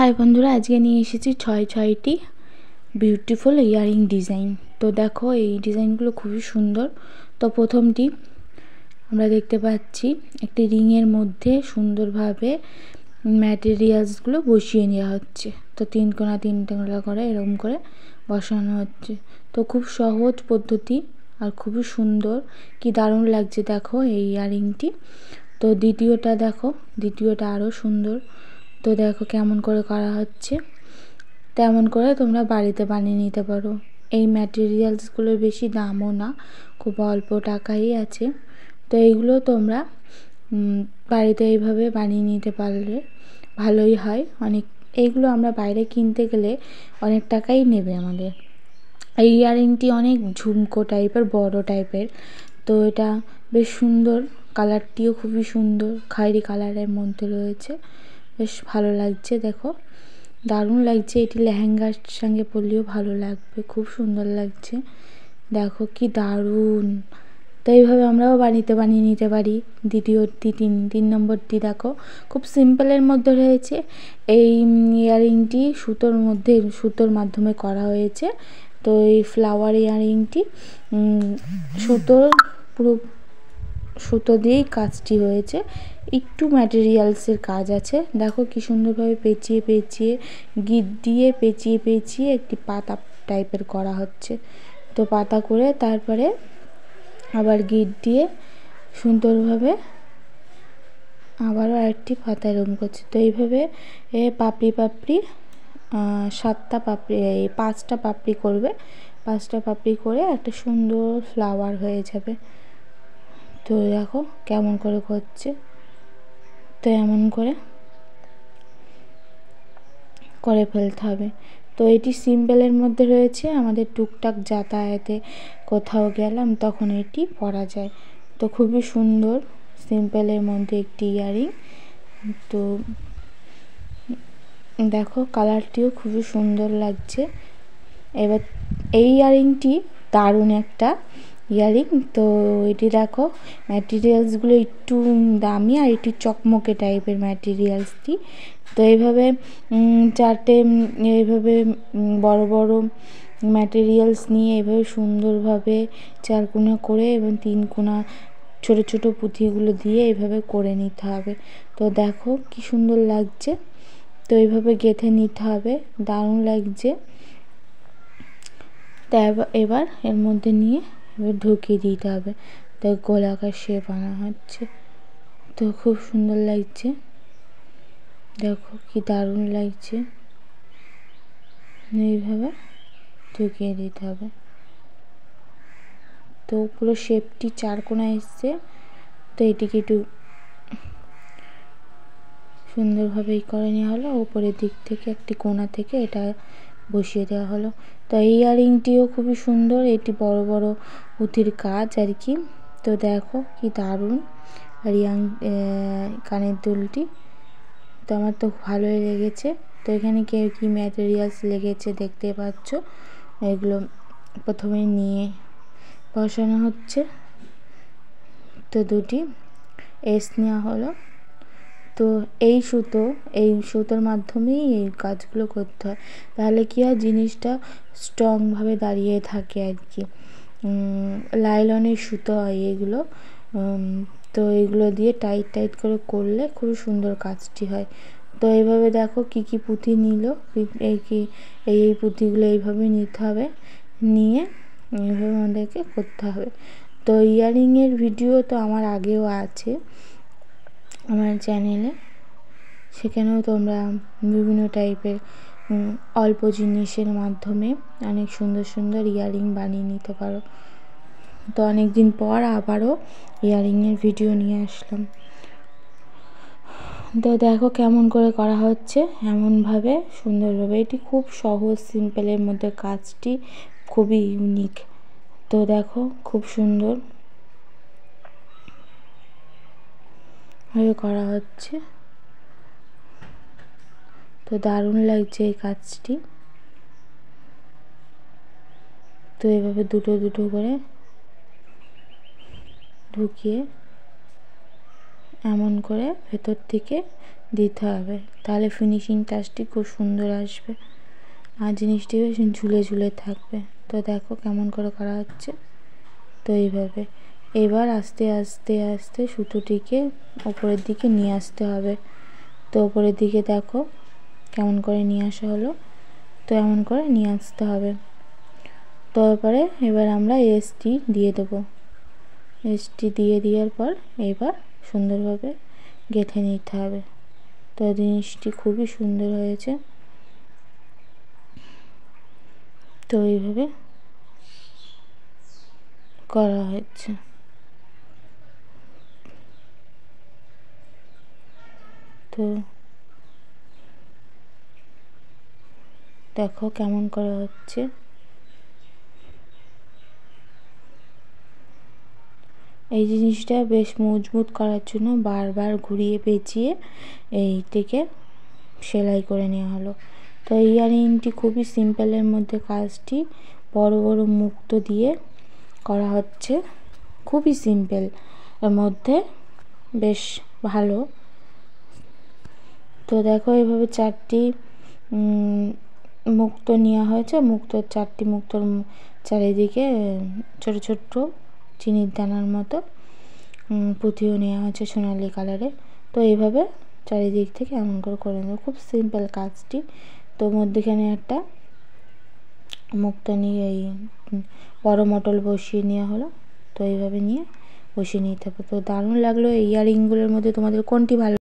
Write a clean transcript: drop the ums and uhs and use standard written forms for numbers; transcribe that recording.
High বন্ধুরা, আজকে নিয়ে এসেছি ছয়টি বিউটিফুল ইয়ারিং ডিজাইন। তো দেখো এই ডিজাইনগুলো খুবই সুন্দর। তো প্রথমটি আমরা দেখতে পাচ্ছি একটি রিংয়ের মধ্যে সুন্দরভাবে ম্যাটেরিয়ালসগুলো বসিয়ে নেওয়া হচ্ছে। তো তিন কোনা করে এরকম করে বসানো হচ্ছে। তো খুব সহজ পদ্ধতি আর খুবই সুন্দর, কি দারুণ লাগছে দেখো এই ইয়ারিংটি। তো দ্বিতীয়টা দেখো, দ্বিতীয়টা আরও সুন্দর। তো দেখো কেমন করে করা হচ্ছে, তেমন করে তোমরা বাড়িতে বানিয়ে নিতে পারো। এই ম্যাটেরিয়ালসগুলোর বেশি দামও না, খুব অল্প টাকাই আছে। তো এইগুলো তোমরা বাড়িতে এইভাবে বানিয়ে নিতে পারলে ভালোই হয়। এইগুলো আমরা বাইরে কিনতে গেলে অনেক টাকাই নেবে আমাদের। এই ইয়ারিংটি অনেক ঝুমকো টাইপের, বড় টাইপের। তো এটা বেশ সুন্দর, কালারটিও খুবই সুন্দর, খয়েরি কালারের মধ্যে রয়েছে, বেশ ভালো লাগছে। দেখো দারুণ লাগছে, এটি লেহেঙ্গার সঙ্গে পরলেও ভালো লাগবে, খুব সুন্দর লাগছে। দেখো কি দারুণ। তো এইভাবে আমরাও বানিয়ে নিতে পারি। তিন নম্বরটি দেখো, খুব সিম্পলের মধ্যে রয়েছে। এই ইয়ারিংটি সুতোর মাধ্যমে করা হয়েছে। তো এই ফ্লাওয়ার ইয়ারিংটি পুরো সুতো দিয়েই কাজটি হয়েছে, একটু ম্যাটেরিয়ালসের কাজ আছে। দেখো কি সুন্দরভাবে পেঁচিয়ে গিট দিয়ে পেঁচিয়ে একটি পাতা টাইপের করা হচ্ছে। তো পাতা করে তারপরে আবার গিট দিয়ে সুন্দরভাবে আবারও আরেকটি পাতা এরকম করছে। তো এইভাবে পাপড়ি 5টা পাপড়ি করবে। 5টা পাপড়ি করে একটা সুন্দর ফ্লাওয়ার হয়ে যাবে। তো দেখো কেমন করে করছে। তো এমন করে ফেলতে হবে। তো এটি সিম্পলের মধ্যে রয়েছে, আমাদের টুকটাক যাতায়াতে কোথাও গেলাম তখন এটি পরা যায়। তো খুবই সুন্দর সিম্পলের মধ্যে একটি ইয়ারিং। তো দেখো কালারটিও খুবই সুন্দর লাগছে। এবার এই ইয়ারিংটি দারুণ একটা ইয়ারিং। তো এটি দেখো ম্যাটেরিয়ালসগুলো একটু দামি আর একটু চকমকে টাইপের ম্যাটেরিয়ালসটি। তো এইভাবে এইভাবে বড় বড় ম্যাটেরিয়ালস নিয়ে এইভাবে সুন্দরভাবে 4 কোনা করে এবং 3 কোনা ছোট ছোট পুঁথিগুলো দিয়ে এইভাবে করে নিতে হবে। তো দেখো কি সুন্দর লাগছে। তো এইভাবে গেঁথে নিতে হবে, দারুণ লাগছে। তা এবার এর মধ্যে নিয়ে এবার ঢুকিয়ে দিতে হবে। তো গোলাকার শেপ আনা হচ্ছে। তো খুব সুন্দর লাগছে, দেখো কি দারুণ লাগছে। এইভাবে ঢুকিয়ে দিতে হবে। তো পুরো শেপটি 4 কোনা এসছে। তো এটিকে একটু সুন্দরভাবে করে নেওয়া হলো। উপরের দিক থেকে একটি কোণা থেকে এটা বসিয়ে দেওয়া হলো। তো এই ইয়ারিংটিও খুবই সুন্দর, এটি বড় বড় পুঁথির কাজ আর কি। তো দেখো কি দারুণ কানের দুলটি। তো আমার তো ভালোই লেগেছে। তো এখানে কি ম্যাটেরিয়ালস লেগেছে দেখতে পাচ্ছ। এগুলো প্রথমে নিয়ে বসানো হচ্ছে। তো দুটি এস নেওয়া হলো। তো এই সুতোর মাধ্যমেই এই কাজগুলো করতে হয়, তাহলে কি হয় জিনিসটা স্ট্রংভাবে দাঁড়িয়ে থাকে আর কি। লাইলনের সুতো হয় এগুলো। তো এগুলো দিয়ে টাইট করে করলে খুব সুন্দর কাজটি হয়। তো এইভাবে দেখো কি পুঁথি নিল, এই পুঁথিগুলো এইভাবে নিতে হবে, নিয়ে এইভাবে আমাদেরকে করতে হবে। তো ইয়ারিংয়ের ভিডিও তো আমার আগেও আছে আমার চ্যানেলে, সেখানেও তোমরা বিভিন্ন টাইপের অল্প জিনিসের মাধ্যমে অনেক সুন্দর সুন্দর ইয়ারিং বানিয়ে নিতে পারো। তো অনেক দিন পর আবারও ইয়ারিংয়ের ভিডিও নিয়ে আসলাম। তো দেখো কেমন করে করা হচ্ছে, এমনভাবে সুন্দরভাবে। এটি খুব সহজ, সিম্পলের মধ্যে কাজটি খুবই ইউনিক। তো দেখো খুব সুন্দর ভাবে করা হচ্ছে। তো দারুণ লাগছে এই কাজটি। তো এভাবে দুটো করে ঢুকিয়ে এমন করে ভেতর থেকে দিতে হবে, তাহলে ফিনিশিং টাচটি খুব সুন্দর আসবে আর জিনিসটি ঝুলে ঝুলে থাকবে। তো দেখো কেমন করে করা হচ্ছে। তো এইভাবে এবার আস্তে আস্তে আস্তে সুতোটিকে উপরের দিকে নিয়ে আসতে হবে। তো উপরের দিকে দেখো কেমন করে নিয়ে আসা হলো। তো এমন করে নিয়ে আসতে হবে। তো এরপরে এবার আমরা এসটি দিয়ে দেবো। এসটি দিয়ে দেওয়ার পর এবার সুন্দরভাবে গেঁথে নিতে হবে। তো জিনিসটি খুবই সুন্দর হয়েছে। তো এইভাবে করা হচ্ছে। তো দেখো কেমন করা হচ্ছে। এই জিনিসটা বেশ মজবুত করার জন্য বারবার ঘুরিয়ে পেঁচিয়ে এইটিকে সেলাই করে নেওয়া হলো। তো ইয়াররিংটি খুবই সিম্পলের মধ্যে কাজটি বড় বড় মুক্তো দিয়ে করা হচ্ছে, খুবই সিম্পল এর মধ্যে, বেশ ভালো। তো দেখো এইভাবে 4টি মুক্তো নেওয়া হয়েছে। মুক্তোর 4টি মুক্তোর চারিদিকে ছোট ছোট চিনির দানার মতো পুঁথিও নেওয়া হয়েছে সোনালি কালারে। তো এইভাবে চারিদিক থেকে এমন করে নেব। খুব সিম্পল কাজটি। তো মধ্যখানে একটা মুক্তো নিয়ে এই বড় মটল বসিয়ে নেওয়া হলো। তো এইভাবে নিয়ে বসিয়ে নিতে হবে। তো দারুণ লাগলো এই ইয়াররিংগুলোর মধ্যে তোমাদের কোনটি ভালো